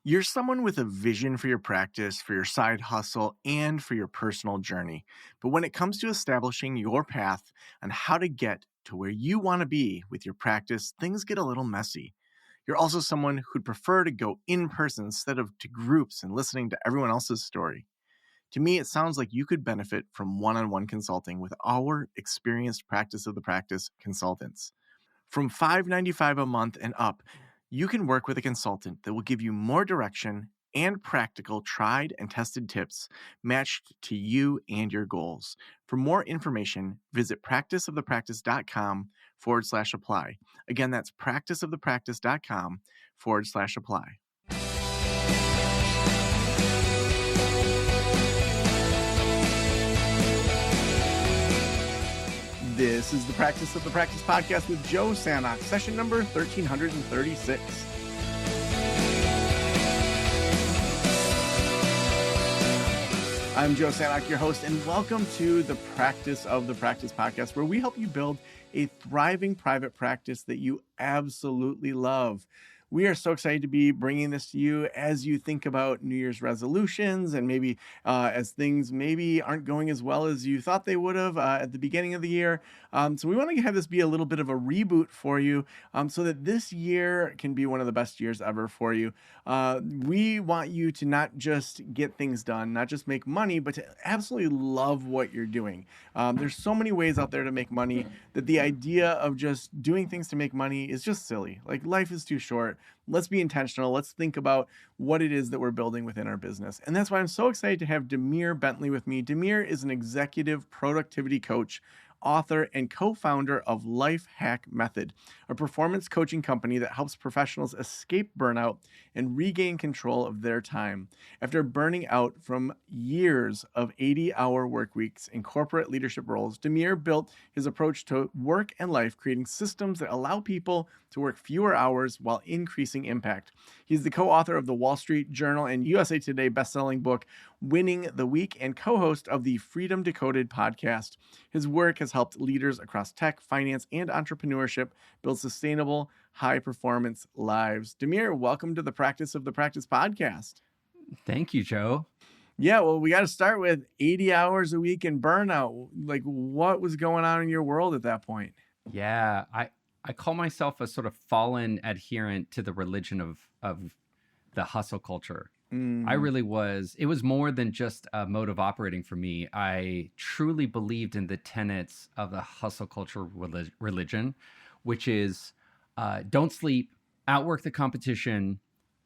You're someone with a vision for your practice, for your side hustle, and for your personal journey. But when it comes to establishing your path on how to get to where you want to be with your practice, things get a little messy. You're also someone who'd prefer to go in person instead of to groups and listening to everyone else's story. To me, it sounds like you could benefit from one on one consulting with our experienced practice of the practice consultants. From $5.95 a month and up, you can work with a consultant that will give you more direction and practical, tried and tested tips matched to you and your goals. For more information, visit practiceofthepractice.com/apply. Again, that's practiceofthepractice.com/apply. This is the Practice of the Practice podcast with Joe Sanok, session number 1336. I'm Joe Sanok, your host, and welcome to the Practice of the Practice podcast, where we help you build a thriving private practice that you absolutely love. We are so excited to be bringing this to you as you think about New Year's resolutions and maybe as things maybe aren't going as well as you thought they would have at the beginning of the year. So we want to have this be a little bit of a reboot for you so that this year can be one of the best years ever for you. We want you to not just get things done, not just make money, but to absolutely love what you're doing. There's so many ways out there to make money that the idea of just doing things to make money is just silly. Like, life is too short. Let's be intentional. Let's think about what it is that we're building within our business. And that's why I'm so excited to have Demir Bentley with me. Demir is an executive productivity coach, author, and co-founder of Life Hack Method, a performance coaching company that helps professionals escape burnout and regain control of their time. After burning out from years of 80-hour work weeks in corporate leadership roles, Demir built his approach to work and life, creating systems that allow people to work fewer hours while increasing impact. He's the co-author of the Wall Street Journal and USA Today bestselling book, Winning the Week, and co-host of the Freedom Decoded podcast. His work has helped leaders across tech, finance, and entrepreneurship build sustainable, high-performance lives. Demir, welcome to the Practice of the Practice podcast. Thank you, Joe. Yeah, well, we got to start with 80 hours a week and burnout. Like, what was going on in your world at that point? Yeah, I call myself a sort of fallen adherent to the religion of the hustle culture. I really was. It was more than just a mode of operating for me. I truly believed in the tenets of the hustle culture religion, which is don't sleep, outwork the competition.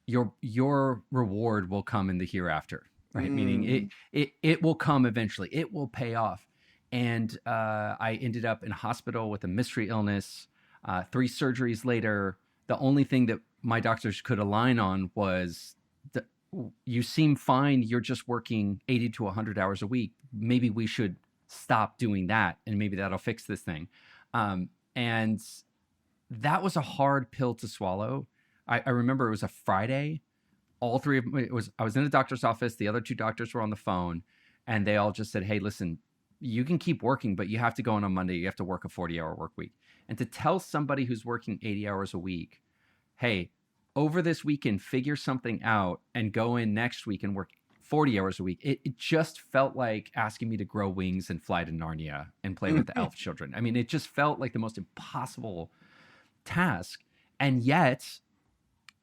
Your reward will come in the hereafter, right? Meaning it will come eventually. It will pay off. And I ended up in hospital with a mystery illness. 3 surgeries later, the only thing that my doctors could align on was you seem fine. You're just working 80 to 100 hours a week. Maybe we should stop doing that, and maybe that'll fix this thing. And that was a hard pill to swallow. I remember it was a Friday. All 3 of them, I was in the doctor's office. The other 2 doctors were on the phone, and they all just said, "Hey, listen, you can keep working, but you have to go in on Monday. You have to work a 40-hour work week." And to tell somebody who's working 80 hours a week, hey, over this weekend, figure something out and go in next week and work 40 hours a week. It just felt like asking me to grow wings and fly to Narnia and play with the elf children. I mean, it just felt like the most impossible task. And yet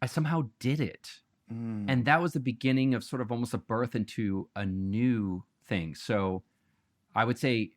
I somehow did it. And that was the beginning of sort of almost a birth into a new thing. So I would say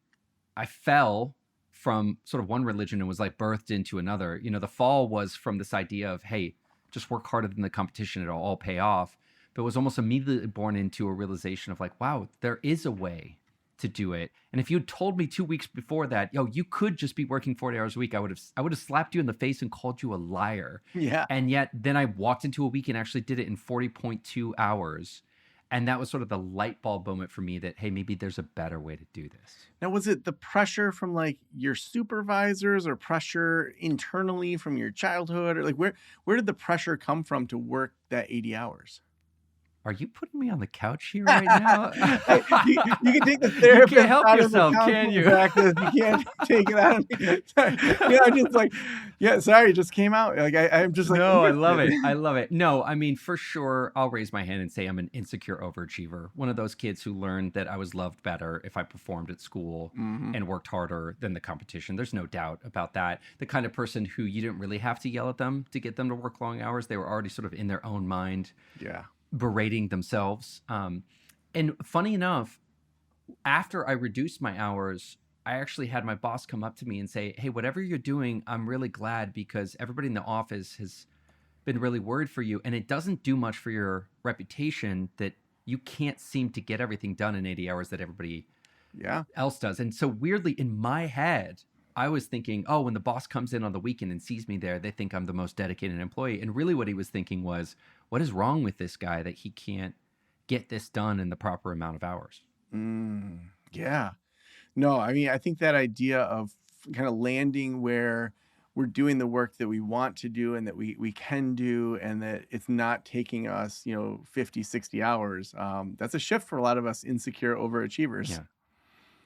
I fell from sort of one religion and was like birthed into another. You know, the fall was from this idea of, hey, just work harder than the competition, it'll all pay off. But it was almost immediately born into a realization of like, wow, there is a way to do it. And if you had told me 2 weeks before that, you could just be working 40 hours a week, I would have slapped you in the face and called you a liar. Yeah. And yet then I walked into a week and actually did it in 40.2 hours. And that was sort of the light bulb moment for me that, hey, maybe there's a better way to do this. Now, was it the pressure from like your supervisors or pressure internally from your childhood, or like where did the pressure come from to work that 80 hours? are you putting me on the couch here right now? You can take the You therapist can't help out of the yourself, can counseling you? practice. You can't take it out of me. Sorry. I'm just like, yeah, sorry, it just came out. Like I'm just like, No, I love it. I love it. No, I mean, for sure, I'll raise my hand and say I'm an insecure overachiever. One of those kids who learned that I was loved better if I performed at school and worked harder than the competition. There's no doubt about that. The kind of person who you didn't really have to yell at them to get them to work long hours. They were already sort of in their own mind, berating themselves. And funny enough, after I reduced my hours, I actually had my boss come up to me and say, hey, whatever you're doing, I'm really glad because everybody in the office has been really worried for you. And it doesn't do much for your reputation that you can't seem to get everything done in 80 hours that everybody else does. And so weirdly, in my head, I was thinking, oh, when the boss comes in on the weekend and sees me there, they think I'm the most dedicated employee. And really what he was thinking was, what is wrong with this guy that he can't get this done in the proper amount of hours? Yeah. No, I mean, I think that idea of kind of landing where we're doing the work that we want to do and that we can do and that it's not taking us, 50, 60 hours. That's a shift for a lot of us insecure overachievers. Yeah.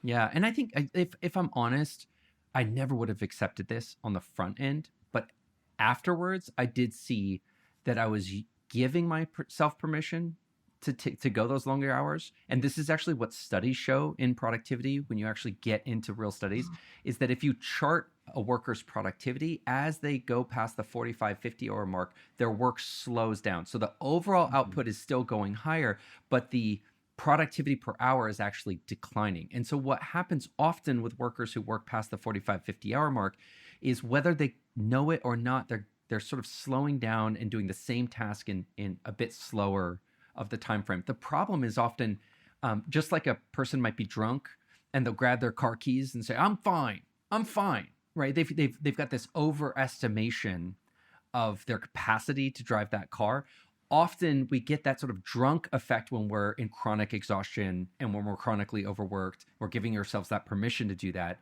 Yeah. And I think if I'm honest, I never would have accepted this on the front end. But afterwards, I did see that I was giving myself permission to go those longer hours. And this is actually what studies show in productivity when you actually get into real studies, is that if you chart a worker's productivity as they go past the 45, 50 hour mark, their work slows down. So the overall output is still going higher, but the productivity per hour is actually declining. And so what happens often with workers who work past the 45, 50 hour mark is whether they know it or not, they're sort of slowing down and doing the same task in a bit slower of the time frame. The problem is often just like a person might be drunk and they'll grab their car keys and say, I'm fine, right? They've got this overestimation of their capacity to drive that car. Often we get that sort of drunk effect when we're in chronic exhaustion and when we're chronically overworked. We're giving ourselves that permission to do that,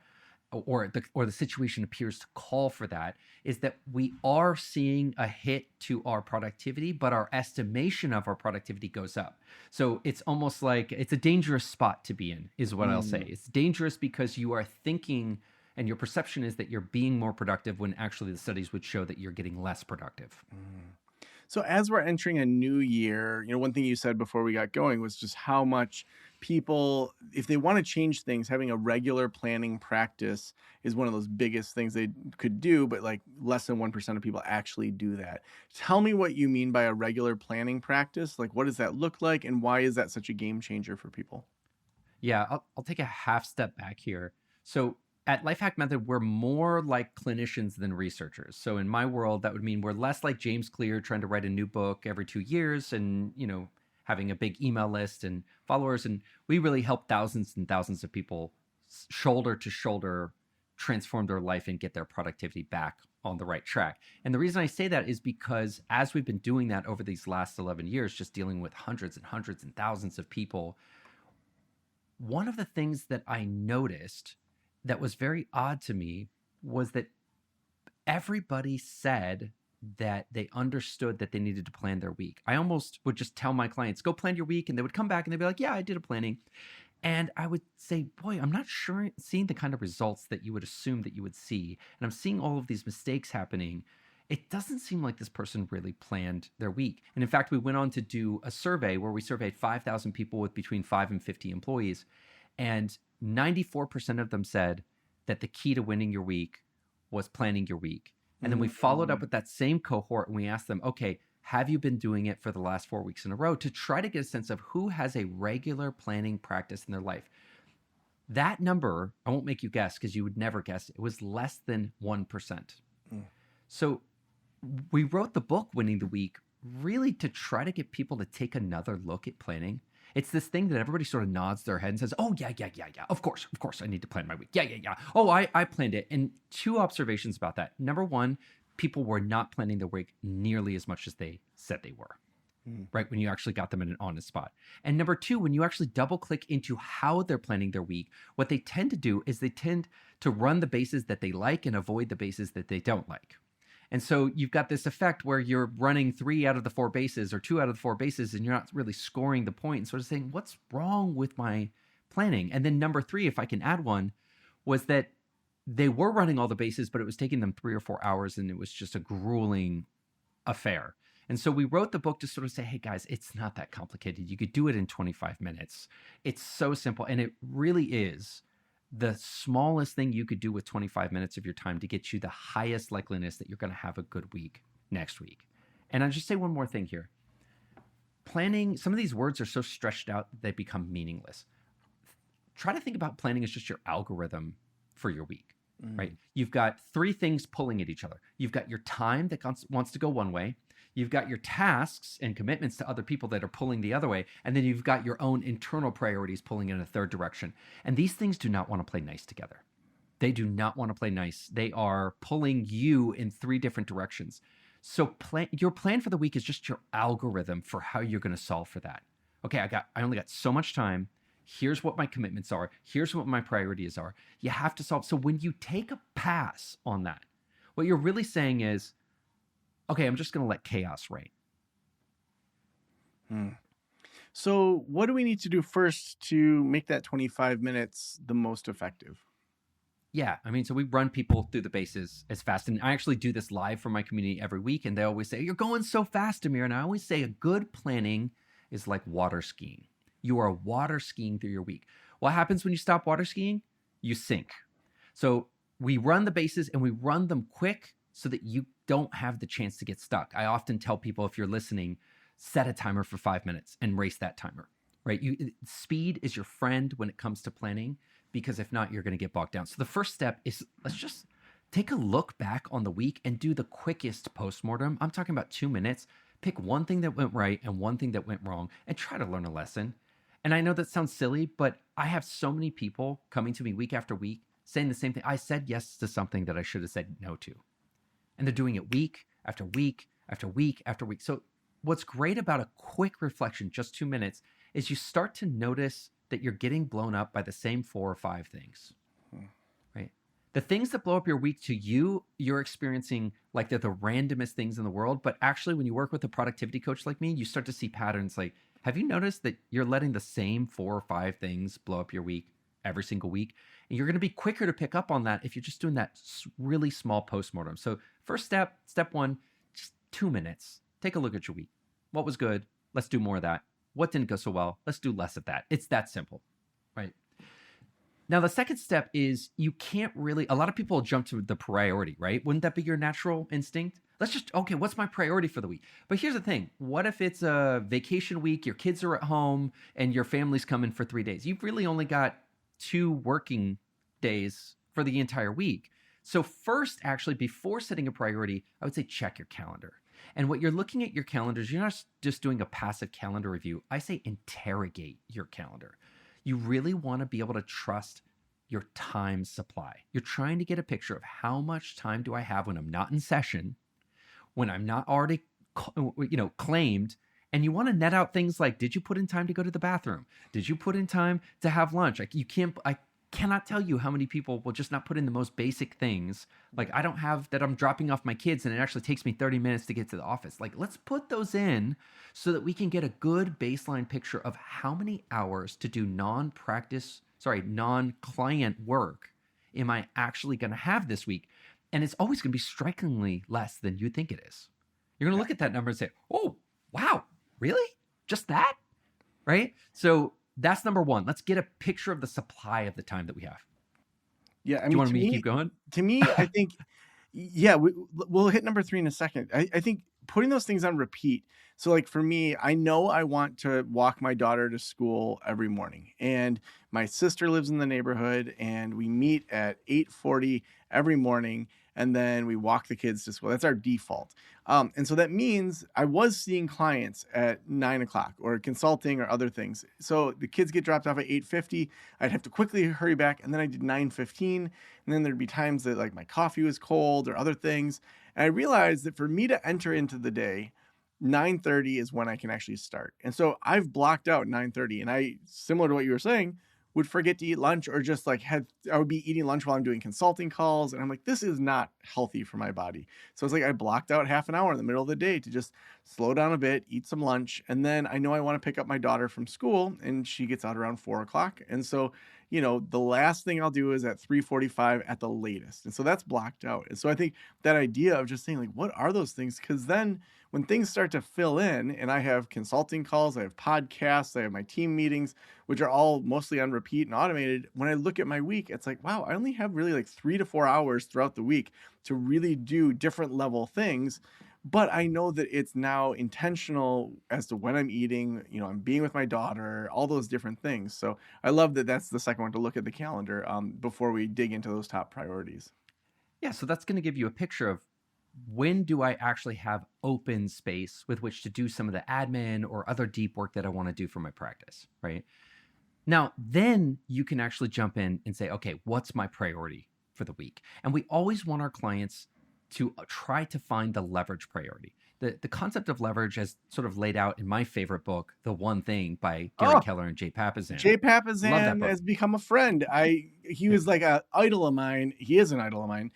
or the situation appears to call for that, is that we are seeing a hit to our productivity, but our estimation of our productivity goes up. So it's almost like it's a dangerous spot to be in, is what I'll say. It's dangerous because you are thinking and your perception is that you're being more productive when actually the studies would show that you're getting less productive. So as we're entering a new year, one thing you said before we got going was just how much people, if they want to change things, having a regular planning practice is one of those biggest things they could do, but like less than 1% of people actually do that. Tell me what you mean by a regular planning practice. Like, what does that look like and why is that such a game changer for people? Yeah, I'll take a half step back here. So at Lifehack Method, we're more like clinicians than researchers. So in my world, that would mean we're less like James Clear trying to write a new book every 2 years and, having a big email list and followers. And we really help thousands and thousands of people shoulder to shoulder transform their life and get their productivity back on the right track. And the reason I say that is because as we've been doing that over these last 11 years, just dealing with hundreds and hundreds and thousands of people, one of the things that I noticed that was very odd to me was that everybody said that they understood that they needed to plan their week. I almost would just tell my clients, go plan your week. And they would come back and they'd be like, yeah, I did a planning. And I would say, boy, I'm not sure seeing the kind of results that you would assume that you would see. And I'm seeing all of these mistakes happening. It doesn't seem like this person really planned their week. And in fact, we went on to do a survey where we surveyed 5,000 people with between 5 and 50 employees. And 94% of them said that the key to winning your week was planning your week. And then we followed up with that same cohort and we asked them, okay, have you been doing it for the last 4 weeks in a row, to try to get a sense of who has a regular planning practice in their life. That number, I won't make you guess because you would never guess, it was less than 1%. So we wrote the book Winning the Week really to try to get people to take another look at planning. It's this thing that everybody sort of nods their head and says, oh, yeah. Of course, I need to plan my week. Yeah. Oh, I planned it. And 2 observations about that. Number one, people were not planning their week nearly as much as they said they were, right? When you actually got them in an honest spot. And number 2, when you actually double click into how they're planning their week, what they tend to do is they tend to run the bases that they like and avoid the bases that they don't like. And so you've got this effect where you're running 3 out of the 4 bases or 2 out of the 4 bases, and you're not really scoring the point and sort of saying, what's wrong with my planning? And then number 3, if I can add one, was that they were running all the bases, but it was taking them 3 or 4 hours, and it was just a grueling affair. And so we wrote the book to sort of say, hey guys, it's not that complicated. You could do it in 25 minutes. It's so simple. And it really is the smallest thing you could do with 25 minutes of your time to get you the highest likeliness that you're going to have a good week next week. And I'll just say one more thing here. Planning, some of these words are so stretched out that they become meaningless. Try to think about planning as just your algorithm for your week, right? You've got 3 things pulling at each other. You've got your time that wants to go one way. You've got your tasks and commitments to other people that are pulling the other way. And then you've got your own internal priorities pulling in a third direction. And these things do not want to play nice together. They do not want to play nice. They are pulling you in 3 different directions. So your plan for the week is just your algorithm for how you're going to solve for that. Okay, I only got so much time. Here's what my commitments are. Here's what my priorities are. You have to solve. So when you take a pass on that, what you're really saying is, okay, I'm just going to let chaos reign. So what do we need to do first to make that 25 minutes the most effective? Yeah, I mean, so we run people through the bases as fast. And I actually do this live for my community every week. And they always say, you're going so fast, Demir. And I always say a good planning is like water skiing. You are water skiing through your week. What happens when you stop water skiing? You sink. So we run the bases and we run them quick so that you don't have the chance to get stuck. I often tell people, if you're listening, set a timer for 5 minutes and race that timer, right? Speed is your friend when it comes to planning, because if not, you're going to get bogged down. So the first step is, let's just take a look back on the week and do the quickest postmortem. I'm talking about 2 minutes. Pick one thing that went right and one thing that went wrong and try to learn a lesson. And I know that sounds silly, but I have so many people coming to me week after week saying the same thing. I said yes to something that I should have said no to. And they're doing it week after week after week after week. So what's great about a quick reflection, just 2 minutes, is you start to notice that you're getting blown up by the same 4 or 5 things, right? The things that blow up your week to you, you're experiencing like they're the randomest things in the world. But actually, when you work with a productivity coach like me, you start to see patterns. Like, have you noticed that you're letting the same 4 or 5 things blow up your week every single week? And you're going to be quicker to pick up on that if you're just doing that really small postmortem. So first step 1, just 2 minutes. Take a look at your week. What was good? Let's do more of that. What didn't go so well? Let's do less of that. It's that simple, right? Now, the second step is you can't really, a lot of people jump to the priority, right? Wouldn't that be your natural instinct? Let's just, okay, what's my priority for the week? But here's the thing. What if it's a vacation week, your kids are at home, and your family's coming for 3 days? You've really only got 2 working days for the entire week. So first, actually, before setting a priority, I would say check your calendar. And what you're looking at your calendars, you're not just doing a passive calendar review. I say interrogate your calendar. You really want to be able to trust your time supply. You're trying to get a picture of how much time do I have when I'm not in session, when I'm not already, claimed. And you want to net out things like, did you put in time to go to the bathroom? Did you put in time to have lunch? I cannot tell you how many people will just not put in the most basic things. Like, I don't have that I'm dropping off my kids and it actually takes me 30 minutes to get to the office. Like, let's put those in so that we can get a good baseline picture of how many hours to do non-client work am I actually going to have this week? And it's always going to be strikingly less than you think it is. You're going to look at that number and say, oh, wow, really? Just that? Right? So that's number 1. Let's get a picture of the supply of the time that we have. Yeah. Do you want me to keep going? To me, I think, yeah, we'll hit number 3 in a second. I think putting those things on repeat. So like for me, I know I want to walk my daughter to school every morning, and my sister lives in the neighborhood, and we meet at 8:40 every morning. And then we walk the kids to school. That's our default. And so that means I was seeing clients at 9 o'clock or consulting or other things. So the kids get dropped off at 8:50. I'd have to quickly hurry back. And then I did 9:15. And then there'd be times that like my coffee was cold or other things. And I realized that for me to enter into the day, 9:30 is when I can actually start. And so I've blocked out 9:30. And similar to what you were saying, would forget to eat lunch, or just like I would be eating lunch while I'm doing consulting calls. And I'm like, this is not healthy for my body. So it's like I blocked out half an hour in the middle of the day to just slow down a bit, eat some lunch. And then I know I want to pick up my daughter from school, and she gets out around 4 o'clock. And so, the last thing I'll do is at 3:45 at the latest. And so that's blocked out. And so I think that idea of just saying, like, what are those things? Because then when things start to fill in, and I have consulting calls, I have podcasts, I have my team meetings, which are all mostly on repeat and automated. When I look at my week, it's like, wow, I only have really like 3 to 4 hours throughout the week to really do different level things. But I know that it's now intentional as to when I'm eating, I'm being with my daughter, all those different things. So I love that that's the second one, to look at the calendar before we dig into those top priorities. Yeah, so that's going to give you a picture of when do I actually have open space with which to do some of the admin or other deep work that I want to do for my practice, right? Now, then you can actually jump in and say, okay, what's my priority for the week? And we always want our clients to try to find the leverage priority. The concept of leverage, as sort of laid out in my favorite book, The One Thing by Gary Keller and Jay Papasan. Jay Papasan has become a friend. He was like an idol of mine. He is an idol of mine.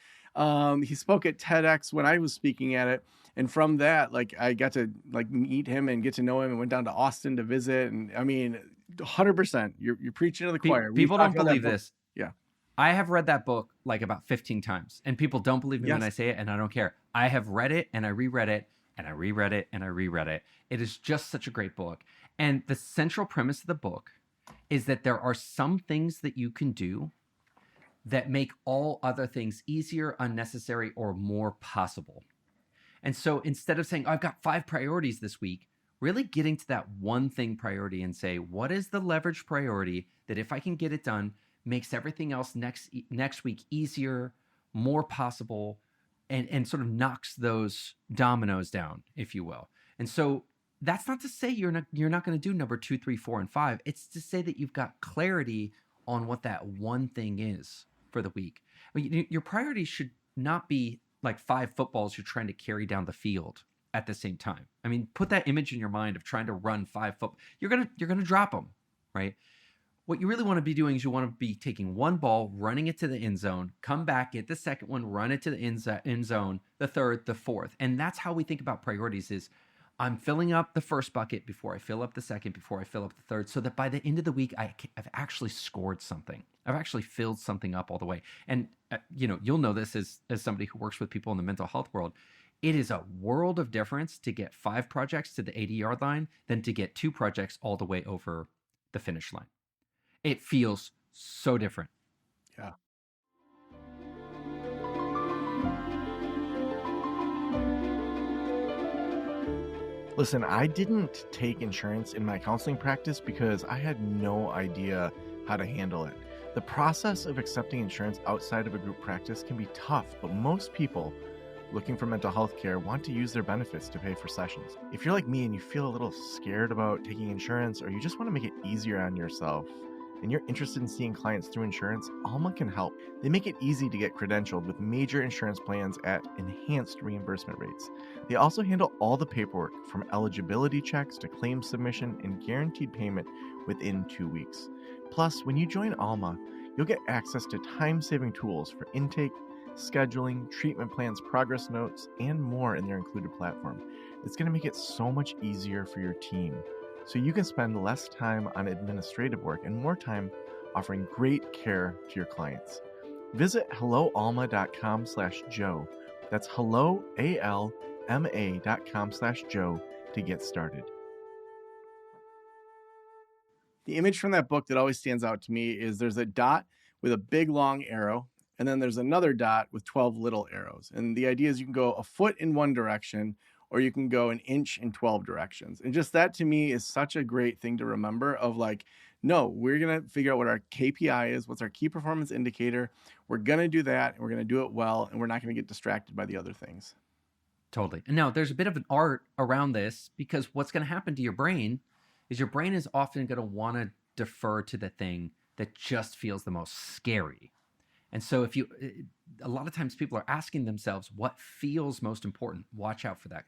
He spoke at TEDx when I was speaking at it. And from that, like, I got to like meet him and get to know him, and went down to Austin to visit. And I mean, 100%, you're preaching to the choir. People don't believe this. Yeah. I have read that book like about 15 times, and people don't believe me when I say it, and I don't care. I have read it, and I reread it, and I reread it, and I reread it. It is just such a great book. And the central premise of the book is that there are some things that you can do that make all other things easier, unnecessary, or more possible. And so instead of saying, I've got 5 priorities this week, really getting to that one thing priority and say, what is the leverage priority that if I can get it done, makes everything else next week easier, more possible, and sort of knocks those dominoes down, if you will. And so that's not to say you're not going to do number 2, 3, 4, and 5. It's to say that you've got clarity on what that one thing is for the week. I mean, your priorities should not be like 5 footballs you're trying to carry down the field at the same time. I mean, put that image in your mind of trying to run 5 foot. You're gonna drop them, right? What you really want to be doing is you want to be taking one ball, running it to the end zone, come back, get the second one, run it to the end zone, the third, the fourth. And that's how we think about priorities is I'm filling up the first bucket before I fill up the second, before I fill up the third, so that by the end of the week, I've actually scored something. I've actually filled something up all the way. And, you'll know this as somebody who works with people in the mental health world. It is a world of difference to get 5 projects to the 80-yard line than to get 2 projects all the way over the finish line. It feels so different. Yeah. Listen, I didn't take insurance in my counseling practice because I had no idea how to handle it. The process of accepting insurance outside of a group practice can be tough, but most people looking for mental health care want to use their benefits to pay for sessions. If you're like me and you feel a little scared about taking insurance, or you just want to make it easier on yourself, and you're interested in seeing clients through insurance, Alma can help. They make it easy to get credentialed with major insurance plans at enhanced reimbursement rates. They also handle all the paperwork, from eligibility checks to claim submission and guaranteed payment within 2 weeks. Plus, when you join Alma, you'll get access to time-saving tools for intake, scheduling, treatment plans, progress notes, and more in their included platform. It's going to make it so much easier for your team, so you can spend less time on administrative work and more time offering great care to your clients. Visit helloalma.com/Joe. That's helloalma.com/Joe to get started. The image from that book that always stands out to me is there's a dot with a big long arrow, and then there's another dot with 12 little arrows. And the idea is you can go a foot in one direction, or you can go an inch in 12 directions. And just that to me is such a great thing to remember of like, no, we're going to figure out what our KPI is, what's our key performance indicator. We're going to do that, and we're going to do it well, and we're not going to get distracted by the other things. Totally. And now there's a bit of an art around this, because what's going to happen to your brain is your brain is often going to want to defer to the thing that just feels the most scary. And so a lot of times people are asking themselves, what feels most important? Watch out for that.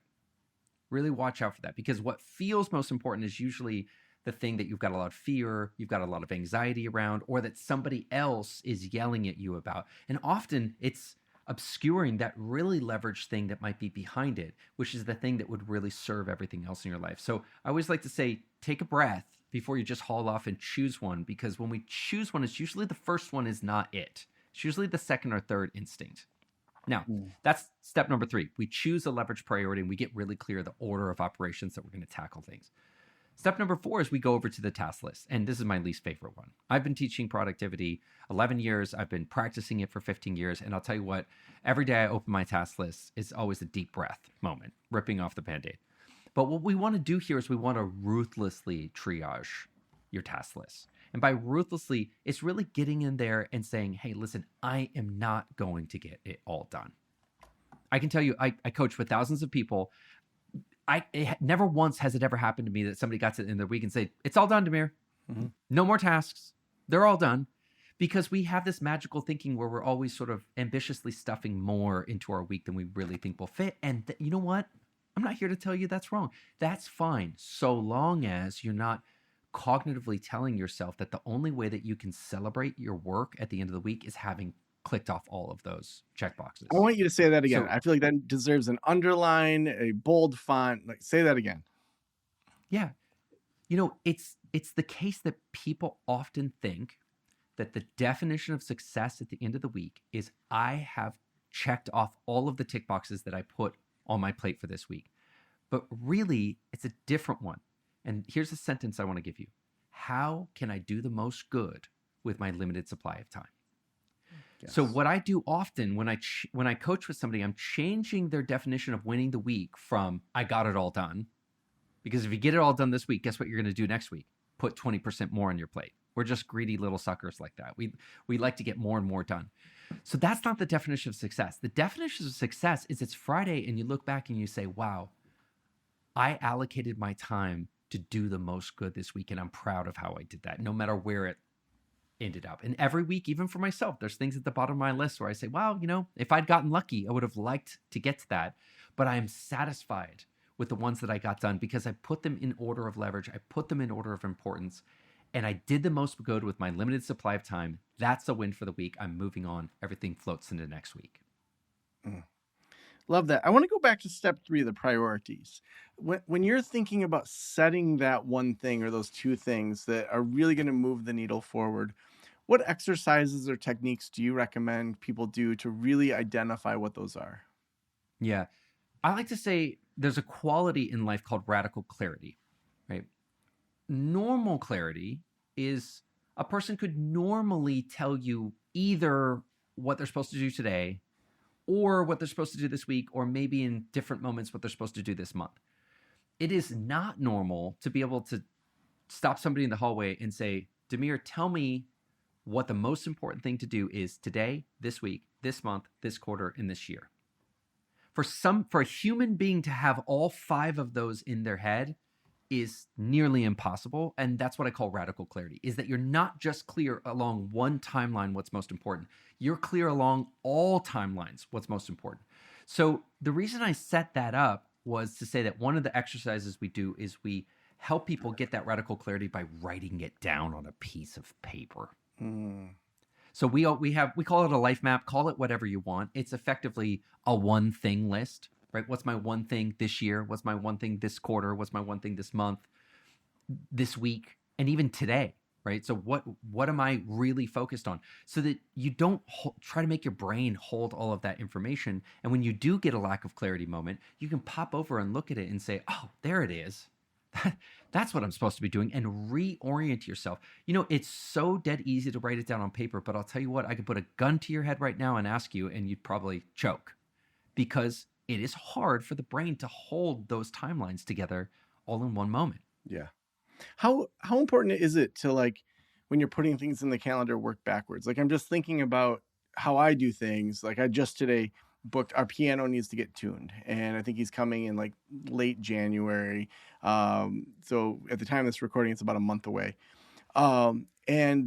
Really watch out for that, because what feels most important is usually the thing that you've got a lot of fear, you've got a lot of anxiety around, or that somebody else is yelling at you about. And often it's obscuring that really leveraged thing that might be behind it, which is the thing that would really serve everything else in your life. So I always like to say, take a breath before you just haul off and choose one, because when we choose one, it's usually the first one is not it. It's usually the second or third instinct. Now, that's step number 3. We choose a leverage priority and we get really clear the order of operations that we're going to tackle things. Step number 4 is we go over to the task list. And this is my least favorite one. I've been teaching productivity 11 years. I've been practicing it for 15 years. And I'll tell you what, every day I open my task list, it's always a deep breath moment, ripping off the Band-Aid. But what we want to do here is we want to ruthlessly triage your task list. And by ruthlessly, it's really getting in there and saying, hey, listen, I am not going to get it all done. I can tell you, I coach with thousands of people. Never once has it ever happened to me that somebody got to the end of the week and said, it's all done, Demir. Mm-hmm. No more tasks. They're all done. Because we have this magical thinking where we're always sort of ambitiously stuffing more into our week than we really think will fit. And you know what? I'm not here to tell you that's wrong. That's fine, so long as you're not cognitively telling yourself that the only way that you can celebrate your work at the end of the week is having clicked off all of those checkboxes. I want you to say that again. I feel like that deserves an underline, a bold font. Like, say that again. Yeah. You know, it's the case that people often think that the definition of success at the end of the week is I have checked off all of the tick boxes that I put on my plate for this week. But really, it's a different one. And here's a sentence I want to give you. How can I do the most good with my limited supply of time? Yes. So what I do often when I coach with somebody, I'm changing their definition of winning the week from I got it all done. Because if you get it all done this week, guess what you're going to do next week? Put 20% more on your plate. We're just greedy little suckers like that. We like to get more and more done. So that's not the definition of success. The definition of success is it's Friday and you look back and you say, wow, I allocated my time to do the most good this week. And I'm proud of how I did that, no matter where it ended up. And every week, even for myself, there's things at the bottom of my list where I say, wow, you know, if I'd gotten lucky, I would have liked to get to that. But I am satisfied with the ones that I got done because I put them in order of leverage. I put them in order of importance. And I did the most good with my limited supply of time. That's a win for the week. I'm moving on. Everything floats into next week. Love that. I want to go back to step 3, the priorities. When you're thinking about setting that one thing or those two things that are really going to move the needle forward, what exercises or techniques do you recommend people do to really identify what those are? Yeah. I like to say there's a quality in life called radical clarity, right? Normal clarity is a person could normally tell you either what they're supposed to do today or what they're supposed to do this week, or maybe in different moments what they're supposed to do this month. It is not normal to be able to stop somebody in the hallway and say, Demir, tell me what the most important thing to do is today, this week, this month, this quarter, and this year. For a human being to have all 5 of those in their head is nearly impossible. And that's what I call radical clarity, is that you're not just clear along one timeline what's most important. You're clear along all timelines what's most important. So the reason I set that up was to say that one of the exercises we do is we help people get that radical clarity by writing it down on a piece of paper. So we call it a life map, call it whatever you want. It's effectively a one thing list, right? What's my one thing this year? What's my one thing this quarter? What's my one thing this month, this week, and even today, right? So what am I really focused on? So that you don't try to make your brain hold all of that information. And when you do get a lack of clarity moment, you can pop over and look at it and say, oh, there it is. That's what I'm supposed to be doing, and reorient yourself. You know, it's so dead easy to write it down on paper, but I'll tell you what, I could put a gun to your head right now and ask you, and you'd probably choke, because it is hard for the brain to hold those timelines together all in one moment. Yeah. How important is it to, like, when you're putting things in the calendar, work backwards? Like, I'm just thinking about how I do things. Like, I just today booked, our piano needs to get tuned, and I think he's coming in like late January. So at the time of this recording, it's about a month away. And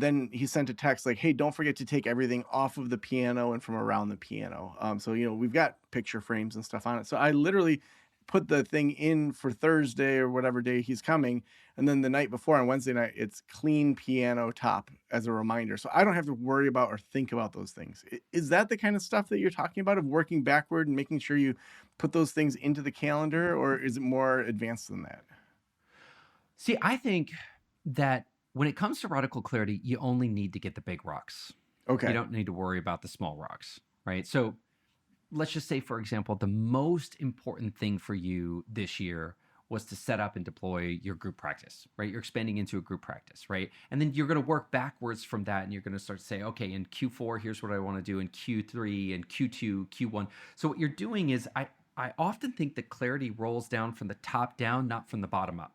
then he sent a text like, hey, don't forget to take everything off of the piano and from around the piano. So, you know, we've got picture frames and stuff on it. So I literally put the thing in for Thursday or whatever day he's coming. And then the night before on Wednesday night, it's clean piano top as a reminder. So I don't have to worry about or think about those things. Is that the kind of stuff that you're talking about, of working backward and making sure you put those things into the calendar, or is it more advanced than that? See, I think that when it comes to radical clarity, you only need to get the big rocks. Okay. You don't need to worry about the small rocks, right? So let's just say, for example, the most important thing for you this year was to set up and deploy your group practice, right? You're expanding into a group practice, right? And then you're going to work backwards from that, and you're going to start to say, okay, in Q4, here's what I want to do, in Q3 and Q2, Q1. So what you're doing is, I often think that clarity rolls down from the top down, not from the bottom up.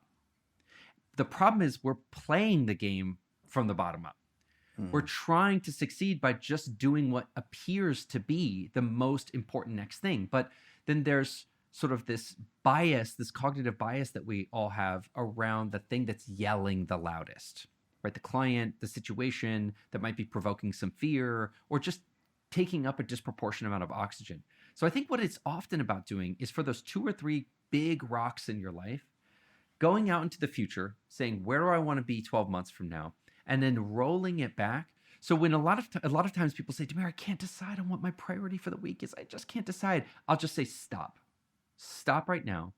The problem is we're playing the game from the bottom up. We're trying to succeed by just doing what appears to be the most important next thing. But then there's sort of this bias, this cognitive bias that we all have around the thing that's yelling the loudest, right? The client, the situation that might be provoking some fear, or just taking up a disproportionate amount of oxygen. So I think what it's often about doing is, for those 2 or 3 big rocks in your life, going out into the future, saying, where do I want to be 12 months from now? And then rolling it back. So when a lot of times people say, Demir, I can't decide on what my priority for the week is. I just can't decide. I'll just say, stop. Stop right now.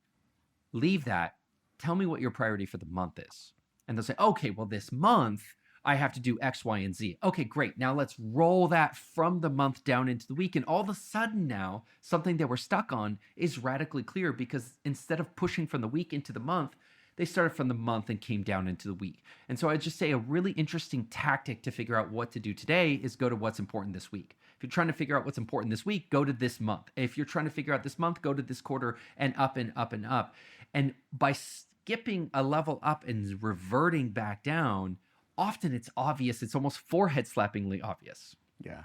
Leave that. Tell me what your priority for the month is. And they'll say, okay, well, this month I have to do X, Y, and Z. Okay, great. Now let's roll that from the month down into the week. And all of a sudden now, something that we're stuck on is radically clear, because instead of pushing from the week into the month, they started from the month and came down into the week. And so I'd just say a really interesting tactic to figure out what to do today is go to what's important this week. If you're trying to figure out what's important this week, go to this month. If you're trying to figure out this month, go to this quarter, and up and up and up. And by skipping a level up and reverting back down, often it's obvious. It's almost forehead slappingly obvious. Yeah.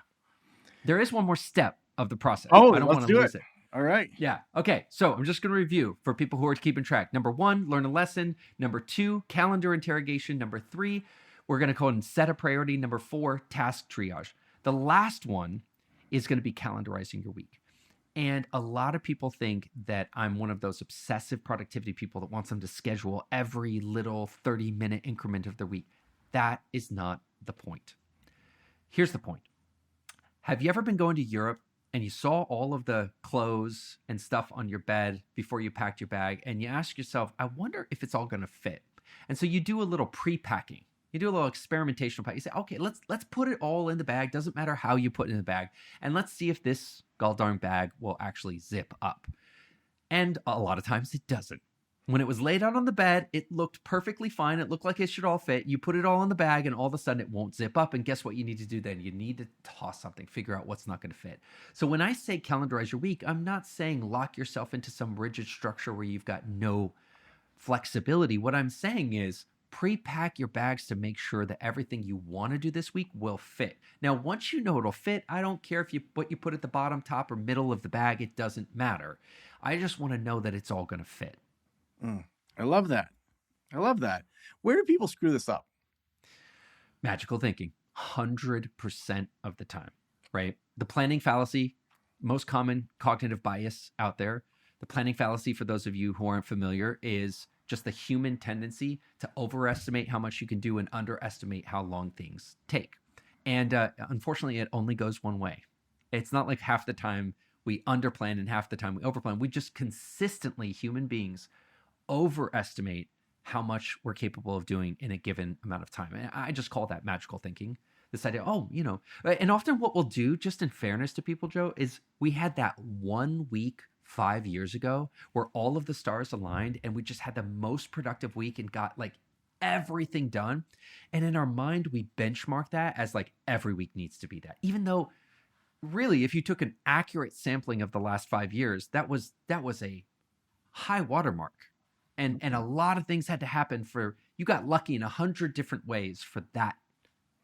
There is one more step of the process. Oh, I don't want to lose it. All right. Yeah. Okay. So I'm just going to review for people who are keeping track. Number 1, learn a lesson. Number 2, calendar interrogation. Number 3, we're going to go and set a priority. Number 4, task triage. The last one is going to be calendarizing your week. And a lot of people think that I'm one of those obsessive productivity people that wants them to schedule every little 30-minute increment of their week. That is not the point. Here's the point. Have you ever been going to Europe and you saw all of the clothes and stuff on your bed before you packed your bag, and you ask yourself, I wonder if it's all going to fit? And so you do a little pre-packing. You do a little experimentation pack. You say, okay, let's put it all in the bag. Doesn't matter how you put it in the bag. And let's see if this goddamn bag will actually zip up. And a lot of times it doesn't. When it was laid out on the bed, it looked perfectly fine. It looked like it should all fit. You put it all in the bag, and all of a sudden it won't zip up. And guess what you need to do then? You need to toss something, figure out what's not going to fit. So when I say calendarize your week, I'm not saying lock yourself into some rigid structure where you've got no flexibility. What I'm saying is pre-pack your bags to make sure that everything you want to do this week will fit. Now, once you know it'll fit, I don't care if what you put at the bottom, top, or middle of the bag. It doesn't matter. I just want to know that it's all going to fit. I love that. I love that. Where do people screw this up? Magical thinking, 100% of the time, right? The planning fallacy, most common cognitive bias out there. The planning fallacy, for those of you who aren't familiar, is just the human tendency to overestimate how much you can do and underestimate how long things take. And unfortunately, it only goes one way. It's not like half the time we underplan and half the time we overplan. We just consistently, human beings, overestimate how much we're capable of doing in a given amount of time. And I just call that magical thinking. This idea, and often what we'll do, just in fairness to people, Joe, is we had that 1 week 5 years ago where all of the stars aligned and we just had the most productive week and got like everything done. And in our mind, we benchmark that as like every week needs to be that, even though really, if you took an accurate sampling of the last 5 years, that was a high watermark. And a lot of things had to happen you got lucky in 100 different ways for that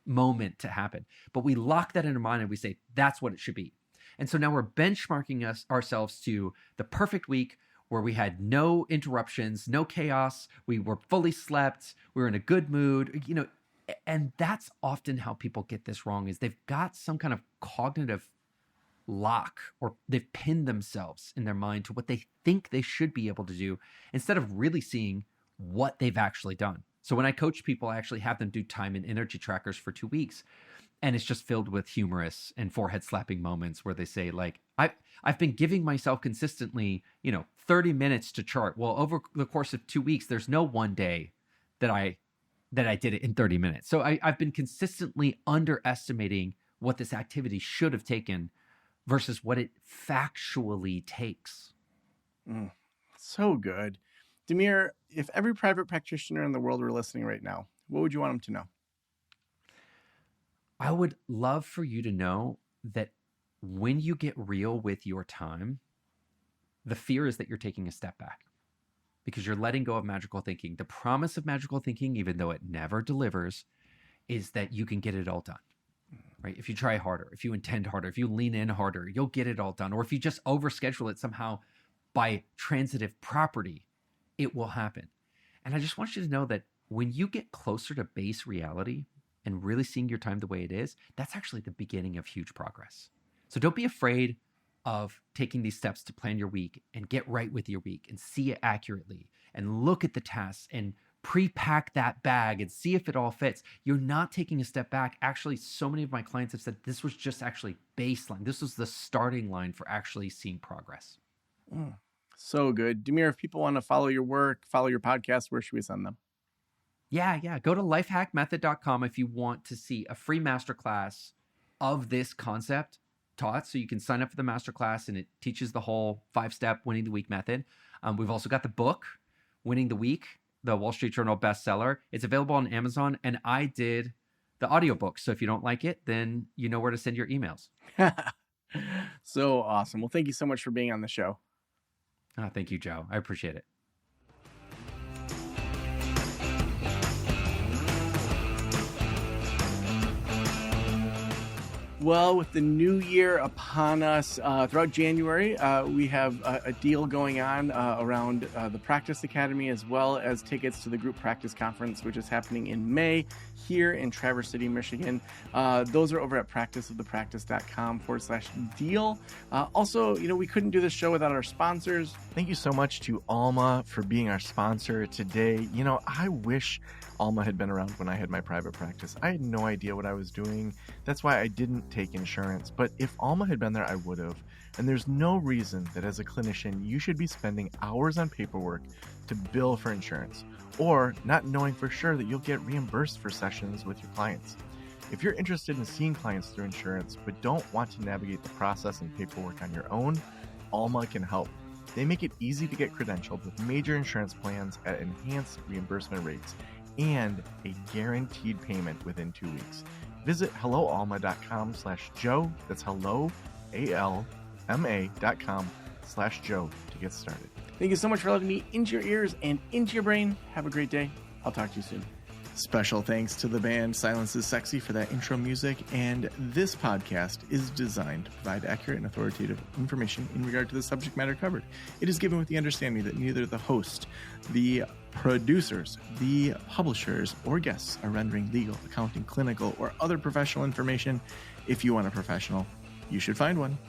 moment to happen. But we lock that in our mind and we say, that's what it should be. And so now we're benchmarking ourselves to the perfect week where we had no interruptions, no chaos. We were fully slept. We were in a good mood, and that's often how people get this wrong, is they've got some kind of cognitive lock or they've pinned themselves in their mind to what they think they should be able to do instead of really seeing what they've actually done. So when I coach people, I actually have them do time and energy trackers for 2 weeks. And it's just filled with humorous and forehead slapping moments where they say, like, I've been giving myself consistently, 30 minutes to chart. Well, over the course of 2 weeks, there's no one day that I did it in 30 minutes. So I've been consistently underestimating what this activity should have taken versus what it factually takes. So good. Demir, if every private practitioner in the world were listening right now, what would you want them to know? I would love for you to know that when you get real with your time, the fear is that you're taking a step back because you're letting go of magical thinking. The promise of magical thinking, even though it never delivers, is that you can get it all done, right? If you try harder, if you intend harder, if you lean in harder, you'll get it all done. Or if you just overschedule it somehow by transitive property, it will happen. And I just want you to know that when you get closer to base reality and really seeing your time the way it is, that's actually the beginning of huge progress. So don't be afraid of taking these steps to plan your week and get right with your week and see it accurately and look at the tasks and pre-pack that bag and see if it all fits. You're not taking a step back. Actually, so many of my clients have said this was just actually baseline. This was the starting line for actually seeing progress. So good. Demir, if people want to follow your work, follow your podcast, where should we send them? Yeah. Go to lifehackmethod.com if you want to see a free masterclass of this concept taught. So you can sign up for the masterclass and it teaches the whole 5-step winning the week method. We've also got the book, Winning the Week, the Wall Street Journal bestseller. It's available on Amazon and I did the audiobook. So if you don't like it, then you know where to send your emails. So awesome. Well, thank you so much for being on the show. Thank you, Joe. I appreciate it. Well, with the new year upon us, throughout January, we have a deal going on around the Practice Academy, as well as tickets to the Group Practice Conference, which is happening in May here in Traverse City, Michigan. Those are over at practiceofthepractice.com/deal. Also, we couldn't do this show without our sponsors. Thank you so much to Alma for being our sponsor today. I wish Alma had been around when I had my private practice. I had no idea what I was doing. That's why I didn't take insurance. But if Alma had been there, I would have. And there's no reason that as a clinician, you should be spending hours on paperwork to bill for insurance, or not knowing for sure that you'll get reimbursed for sessions with your clients. If you're interested in seeing clients through insurance, but don't want to navigate the process and paperwork on your own, Alma can help. They make it easy to get credentialed with major insurance plans at enhanced reimbursement rates and a guaranteed payment within 2 weeks. Visit helloalma.com/Joe. That's hello, ALMA.com/Joe to get started. Thank you so much for letting me into your ears and into your brain. Have a great day. I'll talk to you soon. Special thanks to the band Silence is Sexy for that intro music, and this podcast is designed to provide accurate and authoritative information in regard to the subject matter covered. It is given with the understanding that neither the host, the producers, the publishers, or guests are rendering legal, accounting, clinical, or other professional information. If you want a professional, you should find one.